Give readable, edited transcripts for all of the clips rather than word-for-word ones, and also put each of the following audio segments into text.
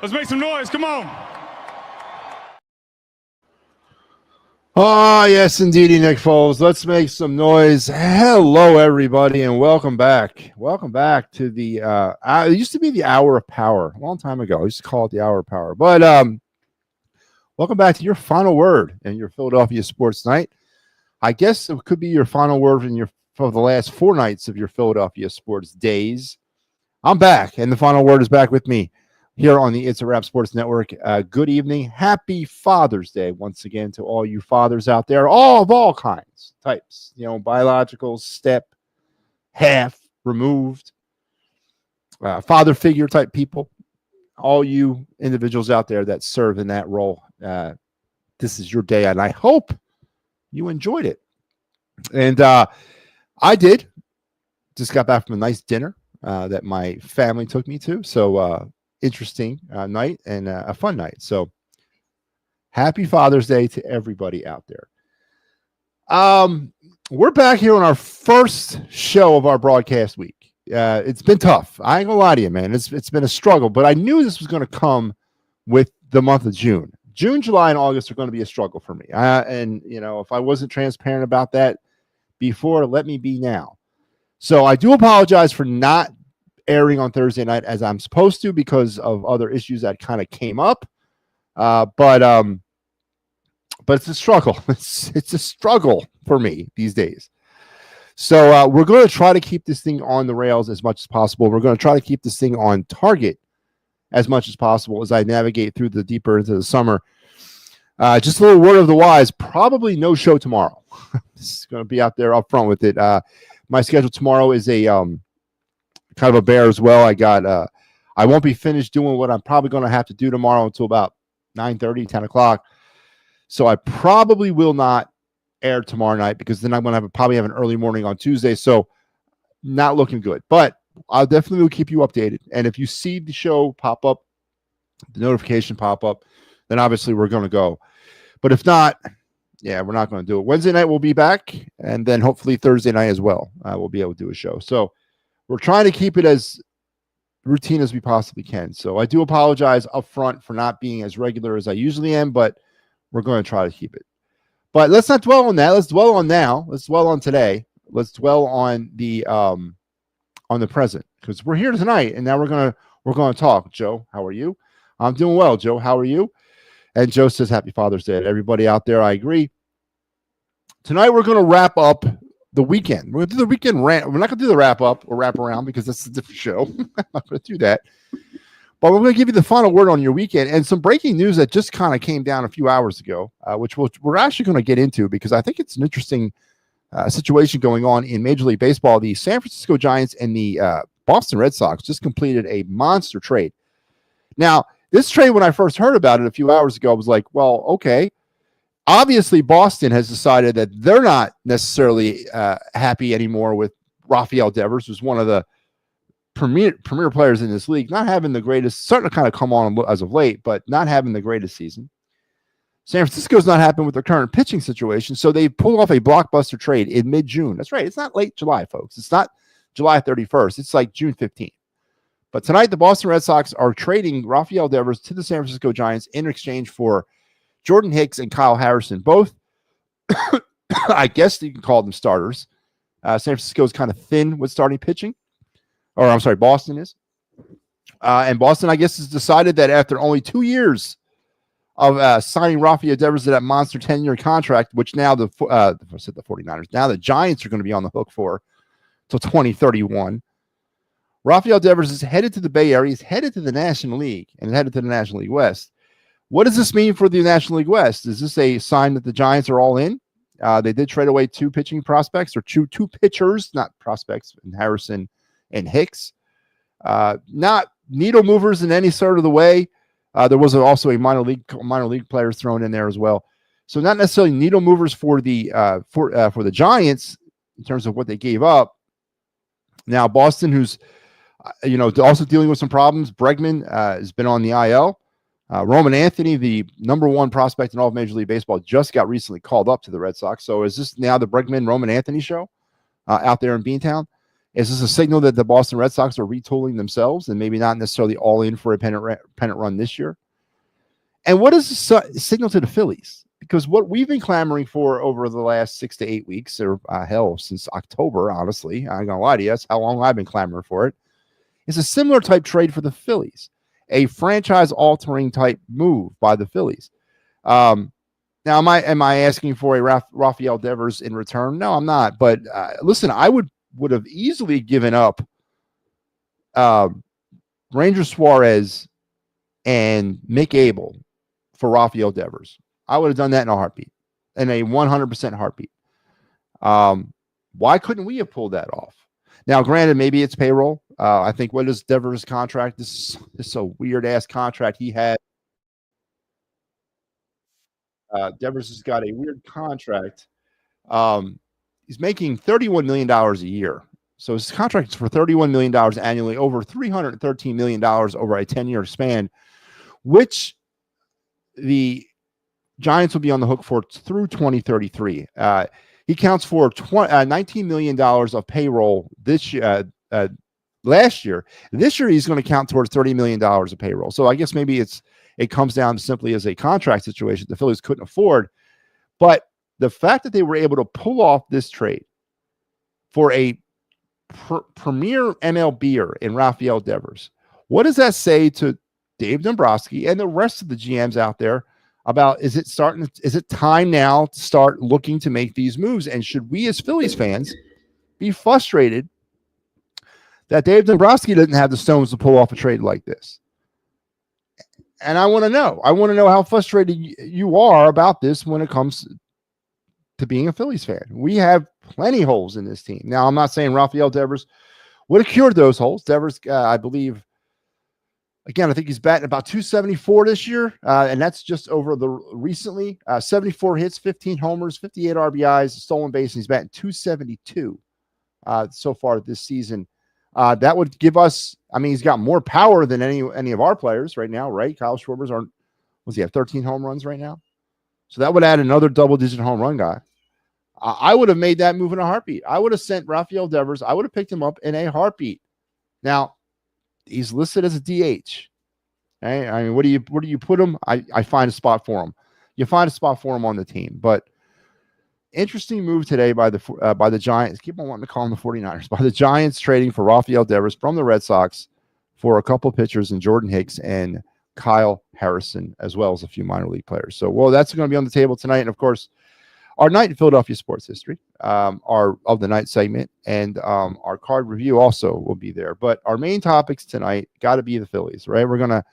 Let's make some noise. Come on. Oh, yes, indeedy, Nick Foles. Let's make some noise. Hello, everybody, and welcome back. Welcome back to the it used to be the Hour of Power a long time ago. I used to call it the Hour of Power. But welcome back to your final word in your Philadelphia sports night. I guess it could be your final word for the last 4 nights of your Philadelphia sports days. I'm back, and the final word is back with me here on the It's a Wrap Sports Network. Good evening. Happy Father's Day once again to all you fathers out there, all kinds, types, biological, step, half, removed, father figure type people, all you individuals out there that serve in that role. This is your day, and I hope you enjoyed it. And I did. Just got back from a nice dinner that my family took me to. So, interesting night and a fun night. So happy Father's Day to everybody out there. We're back here on our first show of our broadcast week. It's been tough. I ain't gonna lie to you, man. It's been a struggle, but I knew this was going to come with the month of June. June, July, and August are going to be a struggle for me. And if I wasn't transparent about that before, let me be now. So I do apologize for not airing on Thursday night as I'm supposed to because of other issues that kind of came up. But it's a struggle. It's a struggle for me these days. So we're going to try to keep this thing on the rails as much as possible. We're going to try to keep this thing on target as much as possible as I navigate through the deeper into the summer. Just a little word of the wise, probably no show tomorrow. This is going to be out there up front with it. My schedule tomorrow is a kind of a bear as well. I won't be finished doing what I'm probably going to have to do tomorrow until about 9:30, 10 o'clock. So I probably will not air tomorrow night because then I'm going to probably have an early morning on Tuesday. So not looking good, but I'll definitely will keep you updated. And if you see the show pop up, the notification pop up, then obviously we're going to go. But if not, yeah, we're not going to do it. Wednesday night we'll be back, and then hopefully Thursday night as well. We'll be able to do a show. So we're trying to keep it as routine as we possibly can. So I do apologize up front for not being as regular as I usually am, but we're going to try to keep it. But let's not dwell on that. Let's dwell on now. Let's dwell on today. Let's dwell on the present, because we're here tonight, and now we're going to talk. Joe, how are you? I'm doing well. Joe, how are you? And Joe says, Happy Father's Day to everybody out there. I agree. Tonight we're going to wrap up the weekend. We're going to do the weekend rant. We're not going to do the wrap up or wrap around because that's a different show. I'm not going to do that. But we're going to give you the final word on your weekend and some breaking news that just kind of came down a few hours ago, which we're actually going to get into because I think it's an interesting situation going on in Major League Baseball. The San Francisco Giants and the Boston Red Sox just completed a monster trade. Now, this trade, when I first heard about it a few hours ago, I was like, well, okay. Obviously, Boston has decided that they're not necessarily happy anymore with Rafael Devers, who's one of the premier players in this league, not having the greatest, starting to kind of come on as of late, but not having the greatest season. San Francisco's not happy with their current pitching situation, so they pulled off a blockbuster trade in mid-June. That's right. It's not late July, folks. It's not July 31st. It's like June 15th. But tonight, the Boston Red Sox are trading Rafael Devers to the San Francisco Giants in exchange for Jordan Hicks and Kyle Harrison, both, I guess you can call them starters. San Francisco is kind of thin with starting pitching. Or, I'm sorry, Boston is. And Boston, I guess, has decided that after only 2 years of signing Rafael Devers to that monster 10-year contract, which now the 49ers, now the Giants are going to be on the hook for till 2031. Rafael Devers is headed to the Bay Area. He's headed to the National League and headed to the National League West. What does this mean for the National League West? Is this a sign that the Giants are all in? They did trade away 2 pitching prospects, or two pitchers, not prospects, and Harrison and Hicks. Not needle movers in any sort of the way. There was also a minor league players thrown in there as well. So not necessarily needle movers for the Giants in terms of what they gave up. Now Boston, who's also dealing with some problems. Bregman has been on the IL. Roman Anthony, the #1 prospect in all of Major League Baseball, just got recently called up to the Red Sox. So is this now the Bregman-Roman Anthony show out there in Beantown? Is this a signal that the Boston Red Sox are retooling themselves and maybe not necessarily all in for a pennant run this year? And what is the signal to the Phillies? Because what we've been clamoring for over the last 6 to 8 weeks, or hell, since October, honestly, I ain't gonna lie to you, that's how long I've been clamoring for it, is a similar type trade for the Phillies, a franchise-altering type move by the Phillies. Now, am I asking for a Rafael Devers in return? No, I'm not. But listen, I would have easily given up Ranger Suarez and Mick Abel for Rafael Devers. I would have done that in a heartbeat, in a 100% heartbeat. Why couldn't we have pulled that off? Now, granted, maybe it's payroll. I think what is Devers' contract? This is a weird ass contract he had. Devers has got a weird contract. He's making $31 million a year. So his contract is for $31 million annually, over $313 million over a 10-year span, which the Giants will be on the hook for through 2033. He counts for $19 million of payroll this year. Last year. This year, he's going to count towards $30 million of payroll. So I guess maybe it comes down simply as a contract situation the Phillies couldn't afford. But the fact that they were able to pull off this trade for a premier MLBer in Rafael Devers, what does that say to Dave Dombrowski and the rest of the GMs out there about is it time now to start looking to make these moves? And should we as Phillies fans be frustrated that Dave Dombrowski didn't have the stones to pull off a trade like this? And I want to know how frustrated you are about this when it comes to being a Phillies fan. We have plenty of holes in this team. Now, I'm not saying Rafael Devers would have cured those holes. Devers, I believe, again, I think he's batting about 274 this year, and that's just over the recently 74 hits, 15 homers, 58 RBIs, stolen base, and he's batting 272 so far this season. That would give us, I mean, he's got more power than any of our players right now, right? Kyle Schwarber's does he have 13 home runs right now? So that would add another double-digit home run guy. I would have made that move in a heartbeat. I would have sent Rafael Devers. I would have picked him up in a heartbeat. Now, he's listed as a DH. Okay? I mean, where do you put him? I find a spot for him. You find a spot for him on the team. But interesting move today by the Giants. Keep on wanting to call them the 49ers. By the Giants trading for Rafael Devers from the Red Sox for a couple pitchers in Jordan Hicks and Kyle Harrison, as well as a few minor league players. So, well, that's going to be on the table tonight. And, of course, our night in Philadelphia sports history, our of the night segment, and our card review also will be there. But our main topics tonight got to be the Phillies, right? We're going to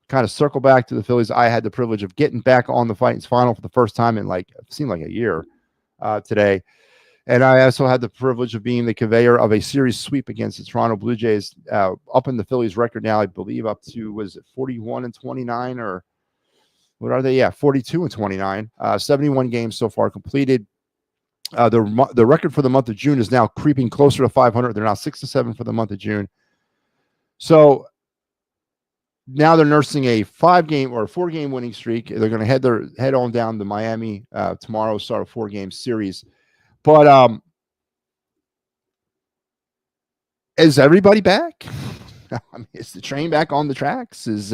kind of circle back to the Phillies. I had the privilege of getting back on the Titans final for the first time in it seemed like a year today. And I also had the privilege of being the conveyor of a series sweep against the Toronto Blue Jays, up in the Phillies record now, I believe up to, was it 41-29 or what are they? Yeah, 42-29. 71 games so far completed. The record for the month of June is now creeping closer to 500. They're now 6-7 for the month of June. So now they're nursing a 5-game or 4-game winning streak. They're going to head on down to Miami tomorrow, start a 4-game series. But is everybody back? I mean, is the train back on the tracks? Is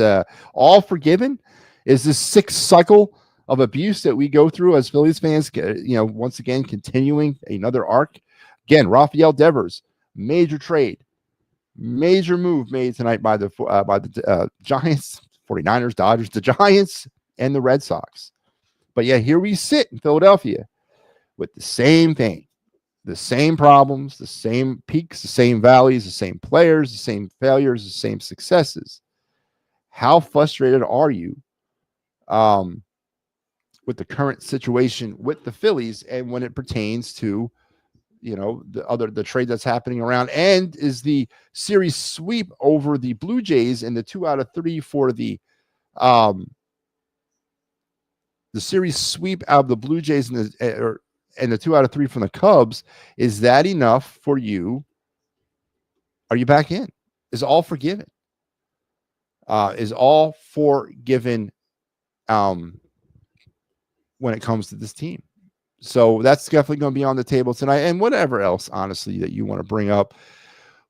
all forgiven? Is this 6th cycle of abuse that we go through as Phillies fans, once again, continuing another arc? Again, Rafael Devers, major trade, major move made tonight by the Giants, 49ers, Dodgers, the Giants, and the Red Sox. But yeah, here we sit in Philadelphia with the same thing, the same problems, the same peaks, the same valleys, the same players, the same failures, the same successes. How frustrated are you with the current situation with the Phillies and when it pertains to, the trade that's happening around, and is the series sweep over the Blue Jays and the 2 out of 3 for the series sweep out of the Blue Jays and the 2 out of 3 from the Cubs, is that enough for you? Are you back in? Is all forgiven? Is all forgiven when it comes to this team? So that's definitely going to be on the table tonight, and whatever else, honestly, that you want to bring up.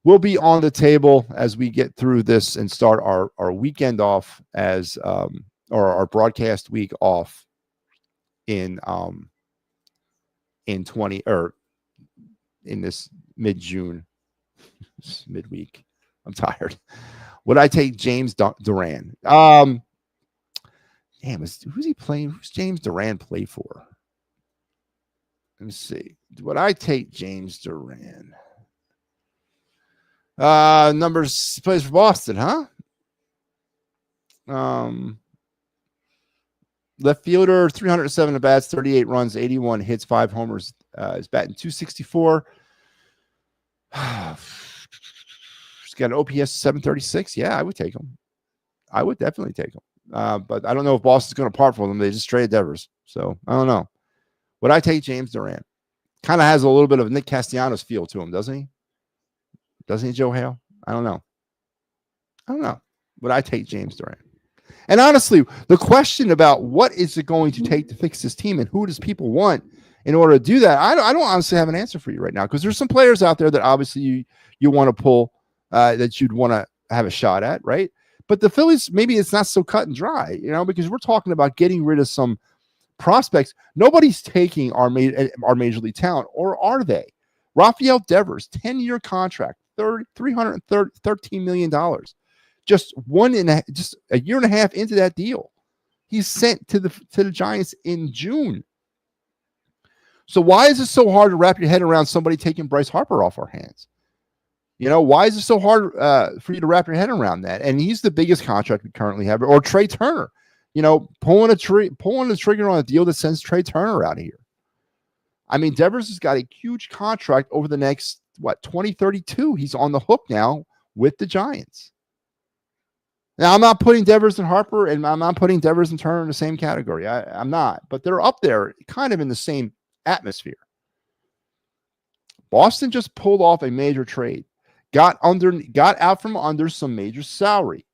will be on the table as we get through this and start our weekend off or our broadcast week off in 20 or in this mid-June midweek. I'm tired. Would I take James Duran? Damn, who's he playing? Who's James Duran play for? Let me see. Would I take James Duran? Numbers, plays for Boston, huh? Left fielder, 307 at bats, 38 runs, 81 hits, 5 homers. Is batting 264. He's got an OPS 736. Yeah, I would take him. I would definitely take him. But I don't know if Boston's going to part from them. They just traded Devers. So I don't know. Would I take James Duran? Kind of has a little bit of Nick Castellanos feel to him, doesn't he? Doesn't he, Joe Hale? I don't know. Would I take James Duran? And honestly, the question about what is it going to take to fix this team and who does people want in order to do that, I don't honestly have an answer for you right now, because there's some players out there that obviously you want to pull that you'd want to have a shot at, right? But the Phillies, maybe it's not so cut and dry, because we're talking about getting rid of some prospects. Nobody's taking our major league talent, or are they? Rafael Devers, 10-year contract, $313 million. Just a year and a half into that deal, he's sent to the Giants in June. So why is it so hard to wrap your head around somebody taking Bryce Harper off our hands? Why is it so hard for you to wrap your head around that? And he's the biggest contract we currently have. Or Trey Turner, pulling the trigger on a deal that sends Trey Turner out of here. I mean, Devers has got a huge contract over the next 2032. He's on the hook now with the Giants. Now, I'm not putting Devers and Harper, and I'm not putting Devers and Turner in the same category. I'm not, but they're up there, kind of in the same atmosphere. Boston just pulled off a major trade, got out from under some major salary.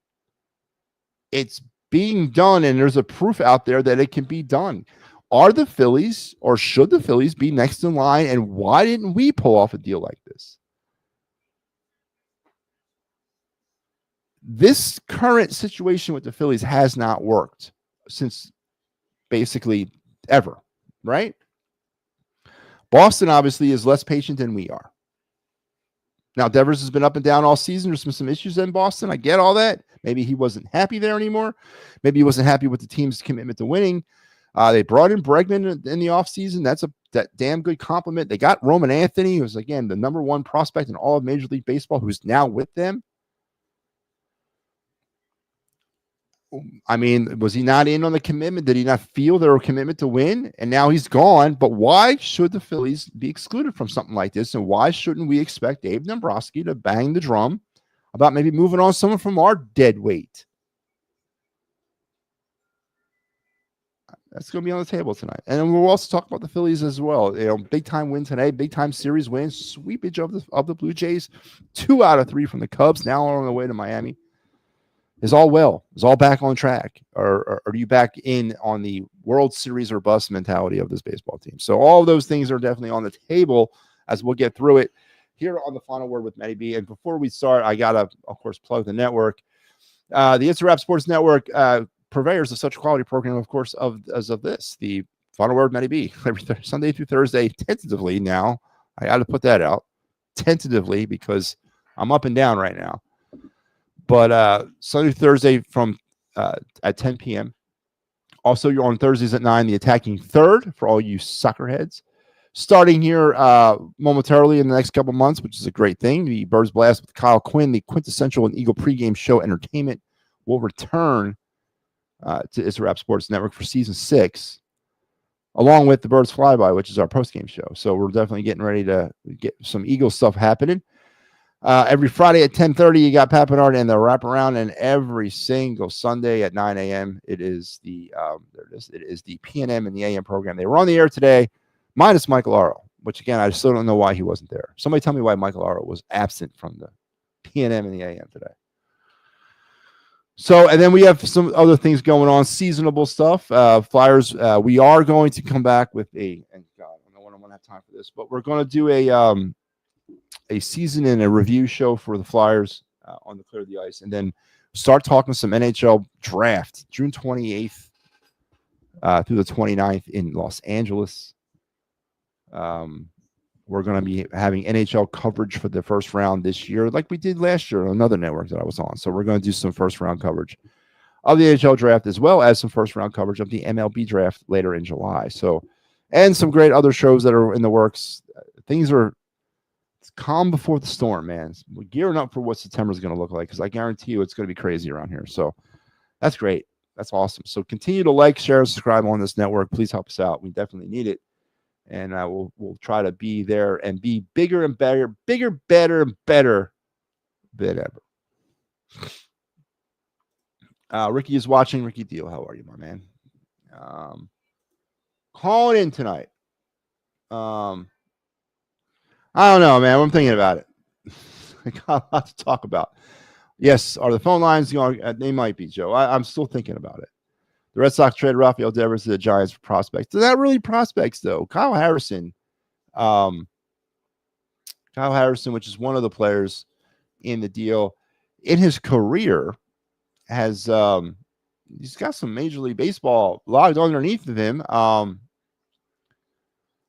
It's being done, and there's a proof out there that it can be done. Are the Phillies, or should the Phillies be next in line, and why didn't we pull off a deal like this? This current situation with the Phillies has not worked since basically ever, right? Boston obviously is less patient than we are. Now, Devers has been up and down all season. There's been some issues in Boston. I get all that. Maybe he wasn't happy there anymore. Maybe he wasn't happy with the team's commitment to winning. They brought in Bregman in the offseason. That's that damn good compliment. They got Roman Anthony, who's, again, the number one prospect in all of Major League Baseball, who's now with them. I mean, was he not in on the commitment? Did he not feel there was a commitment to win? And now he's gone. But why should the Phillies be excluded from something like this? And why shouldn't we expect Dave Dombrowski to bang the drum about maybe moving on someone from our dead weight? That's going to be on the table tonight. And then we'll also talk about the Phillies as well. Big time win today, big time series win, sweepage of the Blue Jays, 2 out of 3 from the Cubs. Now on the way to Miami. Is all well? Is all back on track? Or are you back in on the World Series or bust mentality of this baseball team? So all of those things are definitely on the table as we'll get through it here on the Final Word with MattyB. And before we start, I got to, of course, plug the network. The It's a Wrap Sports Network, purveyors of such a quality program, of course, as of this, the Final Word with MattyB, every Sunday through Thursday, tentatively now. I got to put that out, tentatively, because I'm up and down right now. But Sunday, Thursday from at 10 p.m. Also, you're on Thursdays at 9, the Attacking Third for all you soccer heads. Starting here momentarily in the next couple months, which is a great thing. The Birds Blast with Kyle Quinn, the quintessential and Eagle pregame show entertainment, will return to It's a Wrap Sports Network for season 6, along with the Birds Flyby, which is our postgame show. So we're definitely getting ready to get some Eagle stuff happening. Every Friday at 10:30, you got Papinard and the wraparound, and every single Sunday at 9 a.m. it is the It is the PNM and the AM program. They were on the air today, minus Michael Aro, which again I still don't know why he wasn't there. Somebody tell me why Michael Aro was absent from the PNM and the AM today. So, and then we have some other things going on, seasonable stuff. Flyers, we are going to come back with and God, I don't want to have time for this, but we're going to do a season and a review show for the Flyers on the Clear the Ice, and then start talking some NHL draft June 28th through the 29th in Los Angeles. We're going to be having NHL coverage for the first round this year, like we did last year on another network that I was on. So we're going to do some first round coverage of the NHL draft, as well as some first round coverage of the MLB draft later in July. So, and some great other shows that are in the works. Things are calm before the storm, man. We're gearing up for what September is going to look like, because I guarantee you it's going to be crazy around here. So that's great. That's awesome. So continue to like, share, and subscribe on this network. Please help us out. We definitely need it. And we'll try to be there and be bigger and better, better, and better than ever. Ricky is watching. Ricky Deal, how are you, my man? Calling in tonight. I don't know, man. I'm thinking about it. I got a lot to talk about. Yes, are the phone lines going? They might be, Joe. I'm still thinking about it. The Red Sox traded Rafael Devers to the Giants for prospects. They're not really prospects, though. Kyle Harrison, which is one of the players in the deal, in his career, has he's got some Major League Baseball logged underneath of him.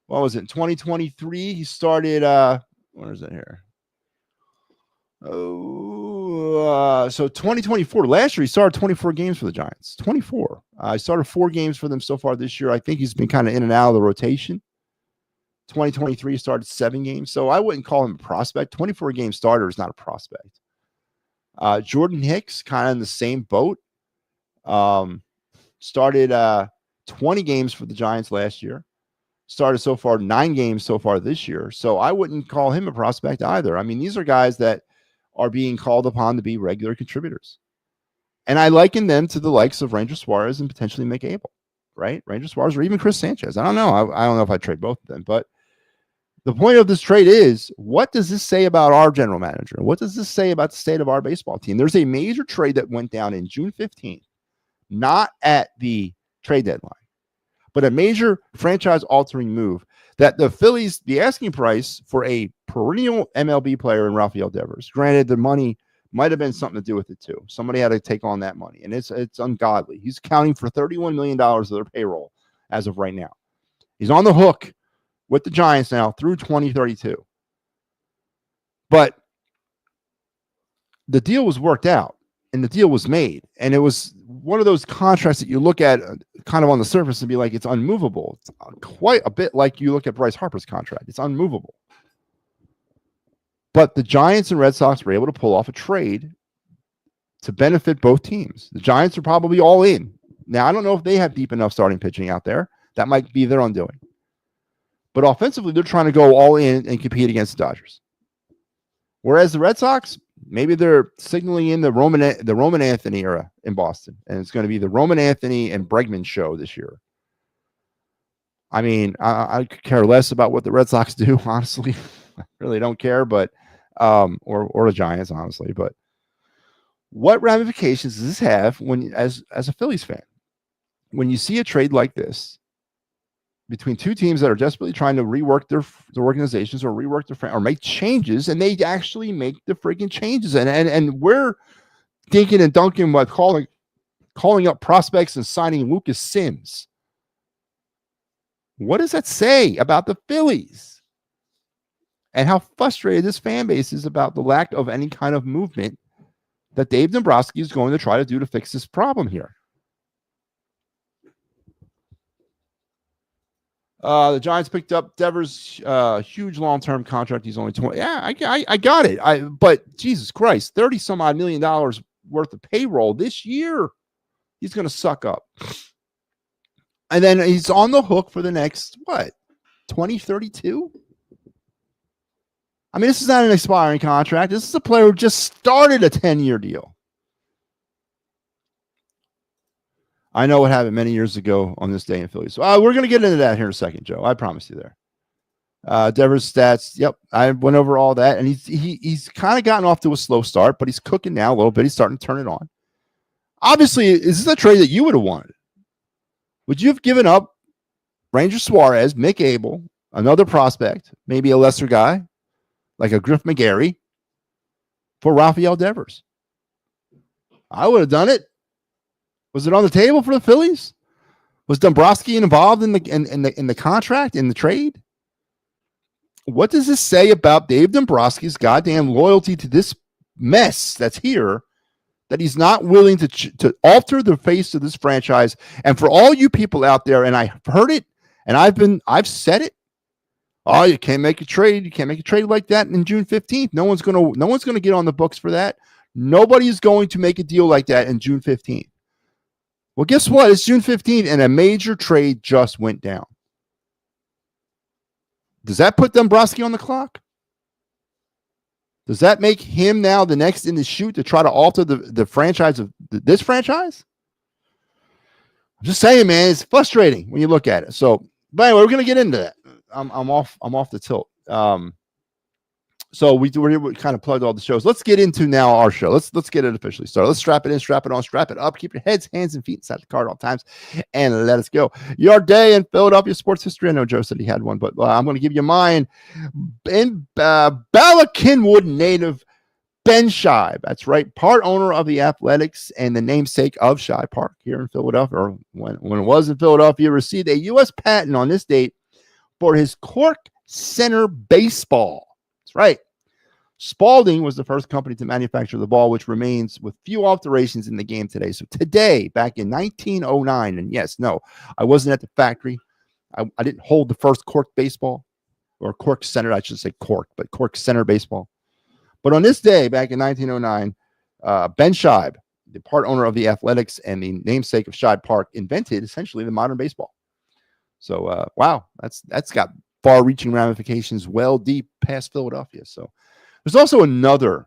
What was it? In 2023, he started. Where is it here? So 2024, last year he started 24 games for the Giants. 24. He started 4 games for them so far this year. I think he's been kind of in and out of the rotation. 2023 he started 7 games. So I wouldn't call him a prospect. 24 game starter is not a prospect. Jordan Hicks, kind of in the same boat. Started 20 games for the Giants last year. Started so far 9 games so far this year. So I wouldn't call him a prospect either. I mean, these are guys that are being called upon to be regular contributors. And I liken them to the likes of Ranger Suarez and potentially Mick Abel, right? Ranger Suarez or even Chris Sanchez. I don't know. I don't know if I'd trade both of them. But the point of this trade is, what does this say about our general manager? What does this say about the state of our baseball team? There's a major trade that went down in June 15th, not at the trade deadline, but a major franchise-altering move that the Phillies, the asking price for a perennial MLB player in Rafael Devers, granted the money might have been something to do with it too. Somebody had to take on that money, and it's ungodly. He's accounting for $31 million of their payroll as of right now. He's on the hook with the Giants now through 2032. But the deal was worked out, and the deal was made, and it was one of those contracts that you look at kind of on the surface and be like, it's unmovable. It's quite a bit like you look at Bryce Harper's contract. It's unmovable. But the Giants and Red Sox were able to pull off a trade to benefit both teams. The Giants are probably all in. Now, I don't know if they have deep enough starting pitching out there. That might be their undoing. But offensively, they're trying to go all in and compete against the Dodgers. Whereas the Red Sox, maybe they're signaling in the Roman Anthony era in Boston, and it's going to be the Roman Anthony and Bregman show this year. I mean, I could care less about what the Red Sox do, honestly. I really don't care, but or the Giants, honestly. But what ramifications does this have when, as a Phillies fan, when you see a trade like this between two teams that are desperately trying to rework their organizations or rework their or make changes, and they actually make the freaking changes, and we're thinking and dunking about calling up prospects and signing Lucas Sims. What does that say about the Phillies and how frustrated this fan base is about the lack of any kind of movement that Dave Dombrowski is going to try to do to fix this problem here? The Giants picked up Devers' huge long-term contract. He's only 20. Yeah, I got it. But Jesus Christ, $30-some-odd million worth of payroll this year. He's going to suck up. And then he's on the hook for the next, 2032? I mean, this is not an expiring contract. This is a player who just started a 10-year deal. I know what happened many years ago on this day in Philly. So we're going to get into that here in a second, Joe. I promise you there. Devers' stats. Yep, I went over all that, and he's kind of gotten off to a slow start, but he's cooking now a little bit. He's starting to turn it on. Obviously, is this a trade that you would have wanted? Would you have given up Ranger Suarez, Mick Abel, another prospect, maybe a lesser guy, like a Griff McGarry, for Rafael Devers. I would have done it. Was it on the table for the Phillies? Was Dombrowski involved in the contract, in the trade? What does this say about Dave Dombrowski's goddamn loyalty to this mess that's here, that he's not willing to alter the face of this franchise? And for all you people out there, and I've heard it, and I've said it. Oh, you can't make a trade. You can't make a trade like that in June 15th. No one's gonna get on the books for that. Nobody's going to make a deal like that in June 15th. Well, guess what? It's June 15th, and a major trade just went down. Does that put Dombrowski on the clock? Does that make him now the next in the chute to try to alter the franchise of this franchise? I'm just saying, man, it's frustrating when you look at it. So, but anyway, we're going to get into that. I'm off the tilt. So we kind of plugged all the shows. Let's get into now our show. Let's get it officially started. Let's strap it in, strap it on, strap it up. Keep your heads, hands, and feet inside the car at all times, and let us go. Your day in Philadelphia sports history. I know Joe said he had one, but I'm going to give you mine. In Bala Cynwyd native Ben Shibe. That's right, part owner of the Athletics and the namesake of Shibe Park here in Philadelphia, or when it was in Philadelphia, received a U.S. patent on this date for his cork center baseball. That's right. Spalding was the first company to manufacture the ball, which remains with few alterations in the game today. So today, back in 1909, and yes, no, I wasn't at the factory. I didn't hold the first cork baseball, or cork center, I should say cork, but cork center baseball. But on this day, back in 1909, Ben Shibe, the part owner of the Athletics and the namesake of Shibe Park, invented essentially the modern baseball. So, wow, that's got far-reaching ramifications well deep past Philadelphia. So there's also another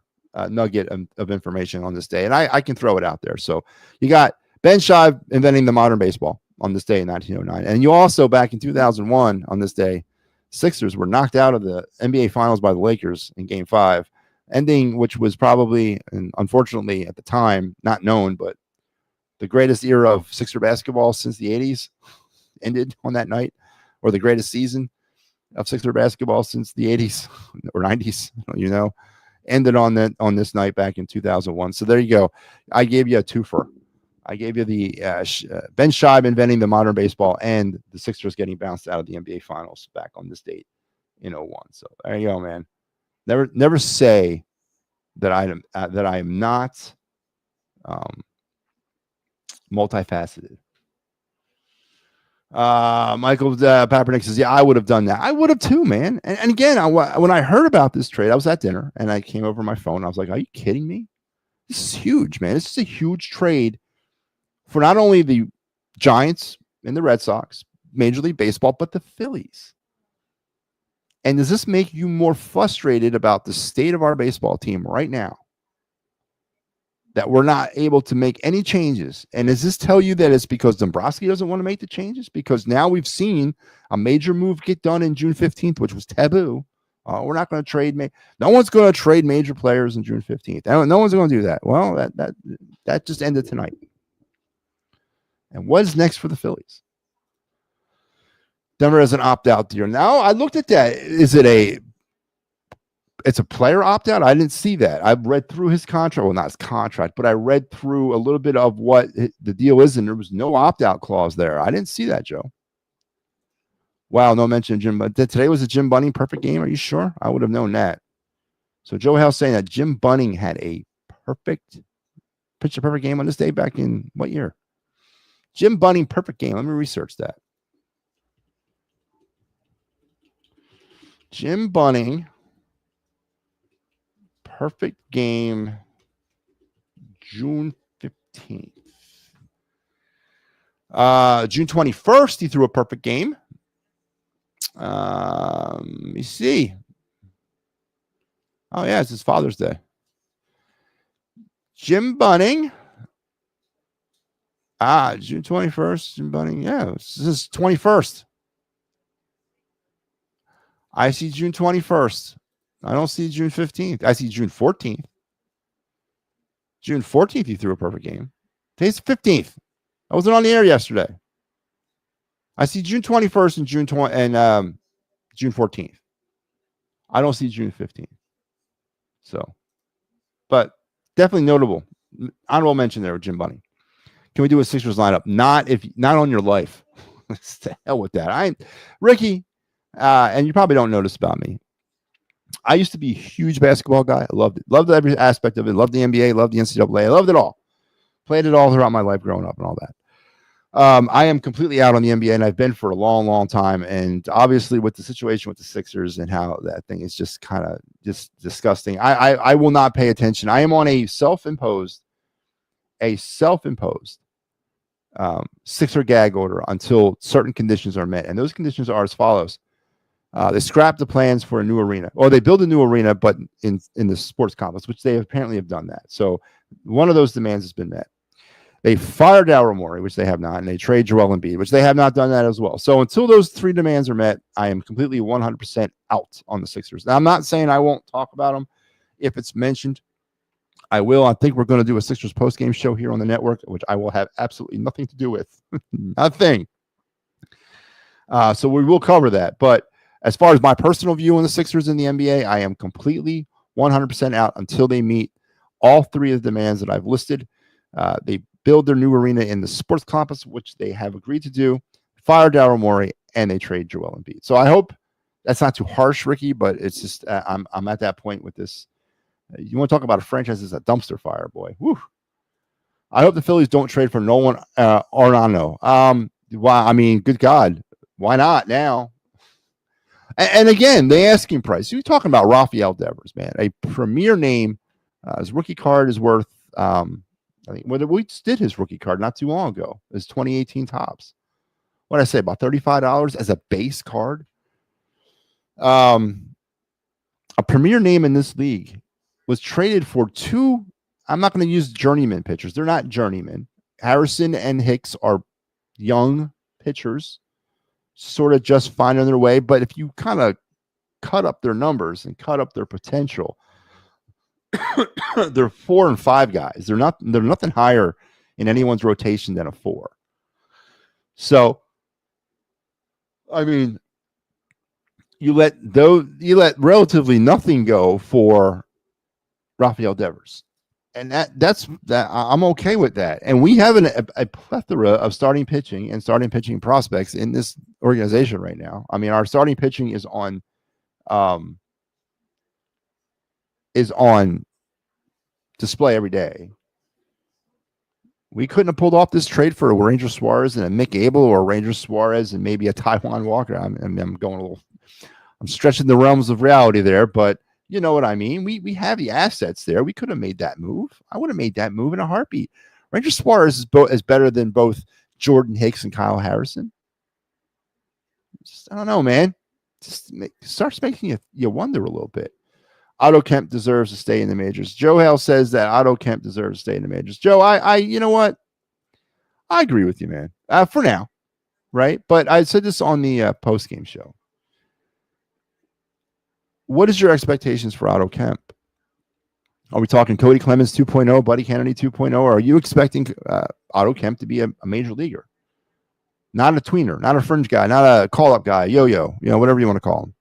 nugget of information on this day, and I can throw it out there. So you got Ben Shibe inventing the modern baseball on this day in 1909. And you also, back in 2001, on this day, Sixers were knocked out of the NBA Finals by the Lakers in Game 5, ending, which was probably, and unfortunately at the time, not known, but the greatest era of Sixer basketball since the 80s ended on that night, or the greatest season of Sixer basketball since the 80s or 90s, ended on this night back in 2001. So there you go. I gave you a twofer. I gave you the Ben Shibe inventing the modern baseball and the Sixers getting bounced out of the NBA Finals back on this date in 01. So there you go, man. Never say that I am not multifaceted. Michael Papernick says, yeah, I would have done that. I would have too, man. And again, when I heard about this trade, I was at dinner and I came over my phone. I was like, are you kidding me? This is huge, man. This is a huge trade for not only the Giants and the Red Sox, Major League Baseball, but the Phillies. And does this make you more frustrated about the state of our baseball team right now, that we're not able to make any changes? And does this tell you that it's because Dombrowski doesn't want to make the changes? Because now we've seen a major move get done in June 15th, which was taboo. We're not going to trade. No one's going to trade major players in June 15th. No one's going to do that. Well, that just ended tonight. And what is next for the Phillies? Denver has an opt-out deal. Now, I looked at that. It's a player opt-out? I didn't see that. I've read through his contract. Well, not his contract, but I read through a little bit of what the deal is, and there was no opt-out clause there. I didn't see that, Joe. Wow, no mention of Jim. But today was a Jim Bunning perfect game. Are you sure? I would have known that. So Joe House saying that Jim Bunning had a pitched a perfect game on this day back in what year? Jim Bunning perfect game. Let me research that. Jim Bunning perfect game, June 15th. June 21st, he threw a perfect game. Let me see. Oh, yeah, it's his Father's Day. Jim Bunning. June 21st, Jim Bunning. Yeah, this is 21st. I see June 21st. I don't see June 15th. I see June 14th. June 14th, he threw a perfect game. Today's 15th. I wasn't on the air yesterday. I see June 21st and June 14th. I don't see June 15th. So, but definitely notable. Honorable mention there with Jim Bunny. Can we do a Sixers lineup? Not on your life. To hell with that. Ricky, and you probably don't know this about me. I used to be a huge basketball guy. I loved it. Loved every aspect of it. Loved the NBA. Loved the NCAA. I loved it all. Played it all throughout my life growing up and all that. I am completely out on the NBA, and I've been for a long, long time. And obviously, with the situation with the Sixers and how that thing is just kind of just disgusting, I will not pay attention. I am on a self-imposed Sixer gag order until certain conditions are met, and those conditions are as follows. They scrapped the plans for a new arena. Or they build a new arena, but in the sports complex, which they apparently have done that. So one of those demands has been met. They fired Daryl Morey, which they have not, and they trade Joel Embiid, which they have not done that as well. So until those three demands are met, I am completely 100% out on the Sixers. Now, I'm not saying I won't talk about them. If it's mentioned, I will. I think we're going to do a Sixers postgame show here on the network, which I will have absolutely nothing to do with. Nothing. So we will cover that. But as far as my personal view on the Sixers in the NBA, I am completely 100% out until they meet all three of the demands that I've listed. They build their new arena in the sports complex, which they have agreed to do, fire Daryl Morey, and they trade Joel Embiid. So I hope that's not too harsh, Ricky, but it's just I'm at that point with this. You want to talk about a franchise that's a dumpster fire, boy. Whew. I hope the Phillies don't trade for Nolan Arenado. Well, I mean, good God, why not now? And again, the asking price. You're talking about Rafael Devers, man, a premier name. His rookie card is worth. I think we did his rookie card not too long ago. His 2018 tops. What did I say, about $35 as a base card? A premier name in this league was traded for two. I'm not going to use journeyman pitchers. They're not journeymen. Harrison and Hicks are young pitchers, sort of just finding their way. But if you kind of cut up their numbers and cut up their potential, they're 4 and 5 guys. They're nothing higher in anyone's rotation than a 4. So, I mean, you let relatively nothing go for Rafael Devers, and that's I'm okay with that. And we have a plethora of starting pitching and starting pitching prospects in this organization right now. I mean, our starting pitching is on display every day. We couldn't have pulled off this trade for a Ranger Suarez and a Mick Abel, or a Ranger Suarez and maybe a Taijuan Walker. I'm stretching the realms of reality there, but you know what I mean? We have the assets there. We could have made that move. I would have made that move in a heartbeat. Ranger Suarez is better than both Jordan Hicks and Kyle Harrison. I don't know, man. Starts making you wonder a little bit. Otto Kemp deserves to stay in the majors. Joe Hale says that Otto Kemp deserves to stay in the majors. Joe, I you know what? I agree with you, man. For now, right? But I said this on the post-game show. What is your expectations for Otto Kemp? Are we talking Cody Clemens 2.0, Buddy Kennedy 2.0, or are you expecting Otto Kemp to be a major leaguer? Not a tweener, not a fringe guy, not a call-up guy, yo-yo, whatever you want to call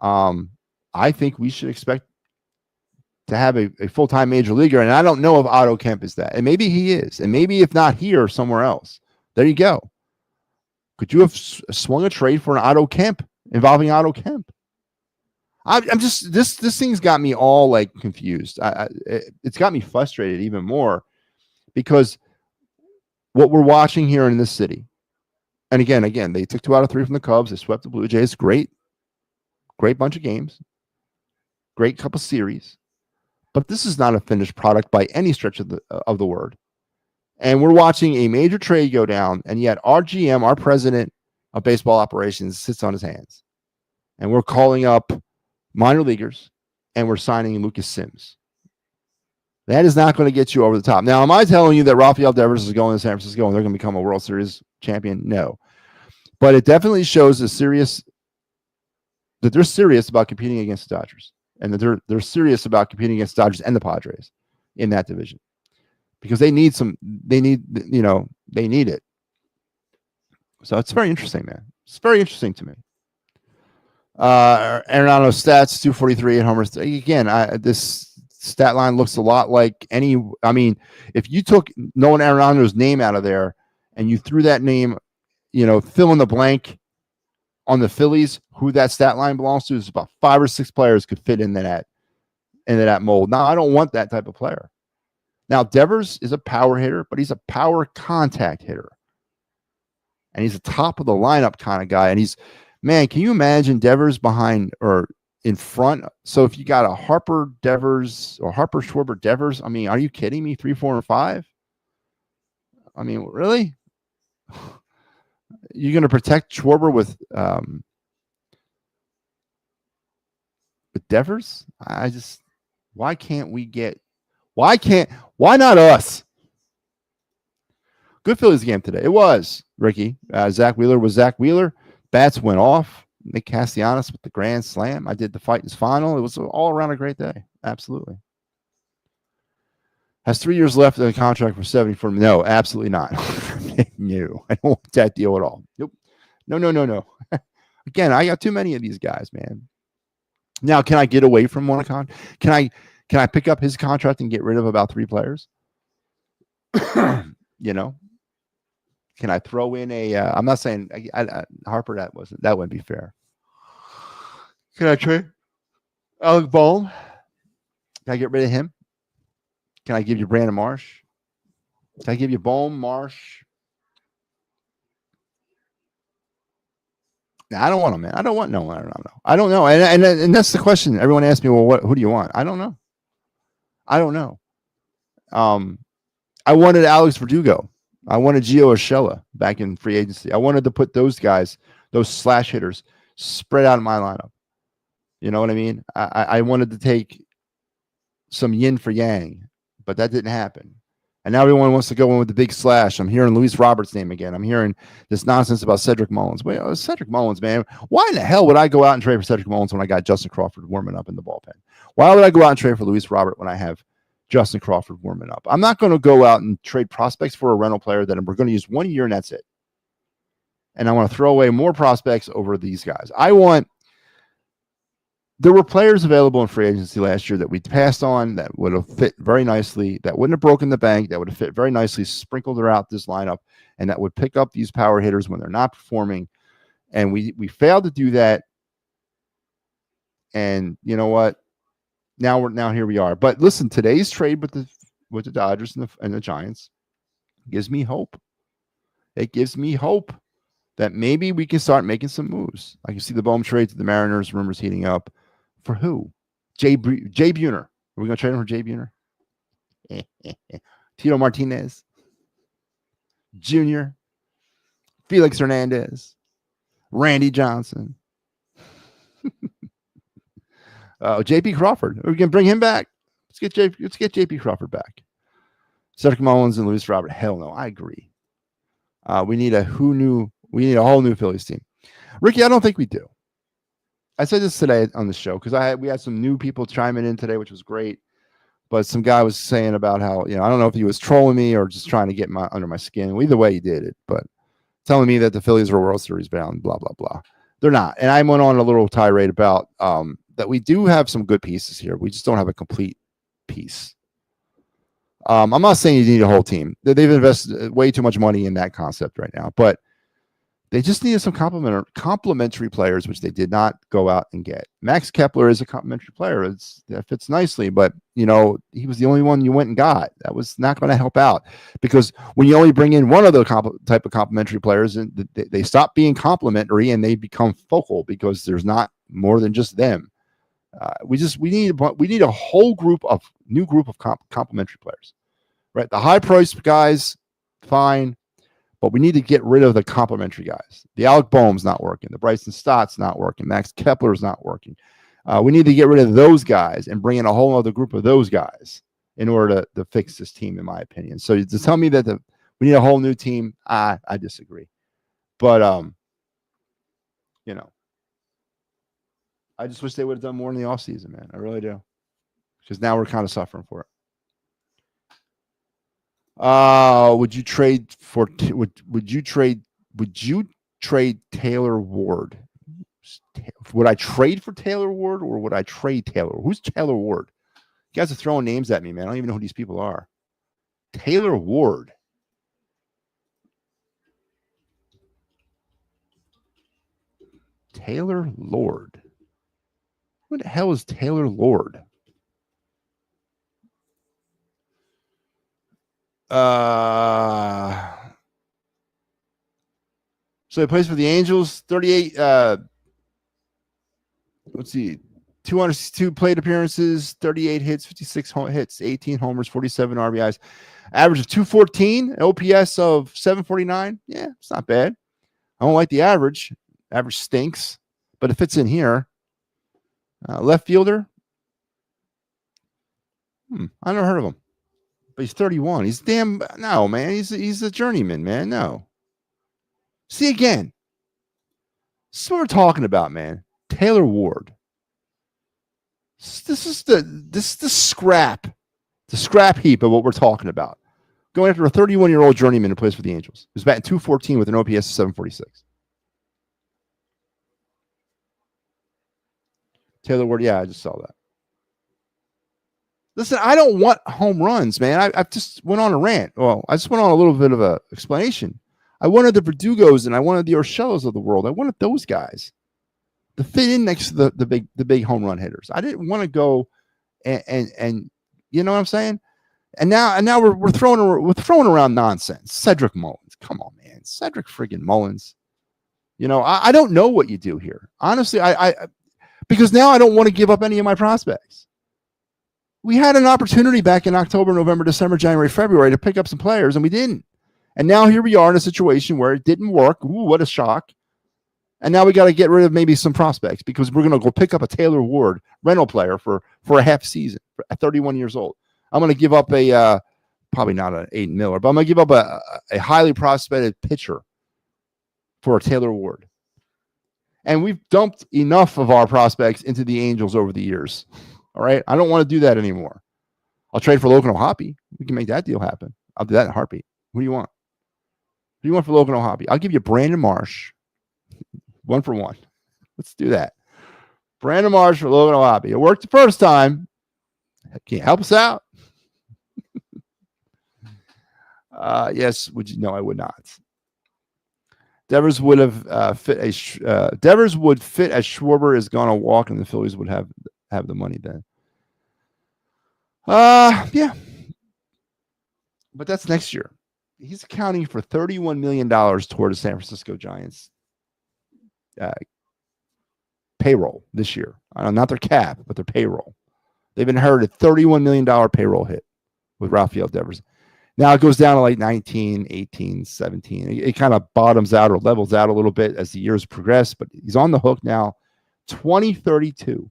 him. I think we should expect to have a full-time major leaguer, and I don't know if Otto Kemp is that. And maybe he is, and maybe if not here, somewhere else. There you go. Could you have swung a trade for an Otto Kemp involving Otto Kemp? I'm just this thing's got me all like confused. It's got me frustrated even more, because what we're watching here in this city, and again, they took 2 out of 3 from the Cubs. They swept the Blue Jays. Great bunch of games. Great couple series. But this is not a finished product by any stretch of the word. And we're watching a major trade go down, and yet our GM, our president of baseball operations, sits on his hands. And we're calling up minor leaguers, and we're signing Lucas Sims. That is not going to get you over the top. Now, am I telling you that Rafael Devers is going to San Francisco and they're going to become a World Series champion? No. But it definitely shows that they're serious about competing against the Dodgers, and that they're serious about competing against the Dodgers and the Padres in that division, because they need it. So it's very interesting, man. It's very interesting to me. Arenado stats 243 and homers. Again, this stat line looks a lot like any. I mean, if you took Nolan Arenado's name out of there and you threw that name, fill in the blank on the Phillies, who that stat line belongs to, is about 5 or 6 players could fit into that mold. Now, I don't want that type of player. Now, Devers is a power hitter, but he's a power contact hitter. And he's a top of the lineup kind of guy. And man, can you imagine Devers behind or in front? So if you got a Harper Devers or Harper Schwarber Devers, I mean, are you kidding me? 3, 4, and 5? I mean, really? You're going to protect Schwarber with Devers? Why not us? Good Phillies game today. It was, Ricky. Zach Wheeler was Zach Wheeler. Bats went off. Nick Castellanos with the grand slam. I did the Fightins final. It was all around a great day. Absolutely. Has 3 years left in the contract for 74. No, absolutely not. No, I don't want that deal at all. Nope. No. Again, I got too many of these guys, man. Now, can I get away from one contract? Can I pick up his contract and get rid of about 3 players? Can I throw in I'm not saying Harper, that wouldn't be fair. Can I trade Alec Bohm? Can I get rid of him? Can I give you Brandon Marsh? Can I give you Bohm, Marsh? No, I don't want him, man. I don't want no. I don't know. And that's the question. Everyone asks me, well, who do you want? I don't know. I wanted Alex Verdugo. I wanted Gio Urshela back in free agency. I wanted to put those guys, those slash hitters, spread out in my lineup. You know what I mean? I wanted to take some yin for yang, but that didn't happen. And now everyone wants to go in with the big slash. I'm hearing Luis Roberts' name again. I'm hearing this nonsense about Cedric Mullins. Wait, Cedric Mullins, man. Why in the hell would I go out and trade for Cedric Mullins when I got Justin Crawford warming up in the bullpen? Why would I go out and trade for Luis Robert when I have Justin Crawford warming up? I'm not going to go out and trade prospects for a rental player that we're going to use 1 year and that's it. And I want to throw away more prospects over these guys. There were players available in free agency last year that we passed on that would have fit very nicely, that wouldn't have broken the bank, that would have fit very nicely, sprinkled throughout this lineup, and that would pick up these power hitters when they're not performing. And we failed to do that. And you know what? Now here we are. But listen, today's trade with the Dodgers and the Giants gives me hope. It gives me hope that maybe we can start making some moves. I can see the Bohm trade to the Mariners, rumors heating up. For who? Jay Buhner. Are we going to trade him for Jay Buhner? Tito Martinez Jr., Felix Hernandez, Randy Johnson, J.P. Crawford. Are we going to bring him back? Let's get J.P. Crawford back. Cedric Mullins and Luis Robert. Hell no, I agree. We need a whole new Phillies team. Ricky, I don't think we do. I said this today on the show because we had some new people chiming in today, which was great. But some guy was saying about how, I don't know if he was trolling me or just trying to get under my skin. Either way, he did it. But telling me that the Phillies were World Series bound, blah, blah, blah. They're not. And I went on a little tirade about that we do have some good pieces here. We just don't have a complete piece. I'm not saying you need a whole team. They've invested way too much money in that concept right now. But they just needed some complementary players, which they did not go out and get. Max Kepler is a complementary player. That fits nicely, but he was the only one you went and got. That was not going to help out because when you only bring in one of the type of complementary players, and they stop being complementary and they become focal because there's not more than just them. We need a whole new group of complementary players, right? The high priced guys, fine. But we need to get rid of the complimentary guys. The Alec Bohm's not working. The Bryson Stott's not working. Max Kepler's not working. We need to get rid of those guys and bring in a whole other group of those guys in order to fix this team, in my opinion. So to tell me that we need a whole new team, I disagree. But, I just wish they would have done more in the offseason, man. I really do. Because now we're kind of suffering for it. Would you trade Taylor Ward? Would I trade for Taylor Ward or would I trade Taylor? Who's Taylor Ward? You guys are throwing names at me, man. I don't even know who these people are. Taylor Ward. Taylor Lord. Who the hell is Taylor Lord? So he plays for the Angels. 38. Let's see. 202 plate appearances, 38 hits, 56 hits, 18 homers, 47 RBIs. Average of 214, OPS of 749. Yeah, it's not bad. I don't like the average. Average stinks, but it fits in here. Left fielder. I never heard of him. But he's 31. He's no, man. He's a journeyman, man. No. See again. This is what we're talking about, man. Taylor Ward. This is the scrap heap of what we're talking about. Going after a 31-year-old journeyman who plays for the Angels. Who's batting 214 with an OPS of 746. Taylor Ward, yeah, I just saw that. Listen, I don't want home runs, man. I just went on a rant. Well, I just went on a little bit of a explanation. I wanted the Verdugos and I wanted the Urshela's of the world. I wanted those guys to fit in next to the big home run hitters. I didn't want to go and you know what I'm saying? And now we're throwing around nonsense. Cedric Mullins. Come on, man. Cedric friggin' Mullins. You know, I don't know what you do here. Honestly, I because now I don't want to give up any of my prospects. We had an opportunity back in October, November, December, January, February to pick up some players, and we didn't. And now here we are in a situation where it didn't work. Ooh, what a shock. And now we got to get rid of maybe some prospects because we're going to go pick up a Taylor Ward rental player for a half season at 31 years old. I'm going to give up probably not an $8 million, but I'm going to give up a highly prospected pitcher for a Taylor Ward. And we've dumped enough of our prospects into the Angels over the years. All right. I don't want to do that anymore. I'll trade for Logan O'Hoppe. We can make that deal happen. I'll do that in a heartbeat. Who do you want? Who do you want for Logan O'Hoppe? I'll give you Brandon Marsh. 1 for 1. Let's do that. Brandon Marsh for Logan O'Hoppe. It worked the first time. Can you help us out? Yes. Would you? No, I would not. Devers would have Devers would fit as Schwarber is going to walk, and the Phillies would have the money then. Yeah. But that's next year. He's accounting for $31 million toward the San Francisco Giants payroll this year. Not their cap, but their payroll. They've inherited $31 million payroll hit with Rafael Devers. Now it goes down to like 19, 18, 17. It kind of bottoms out or levels out a little bit as the years progress, but he's on the hook now. 2032.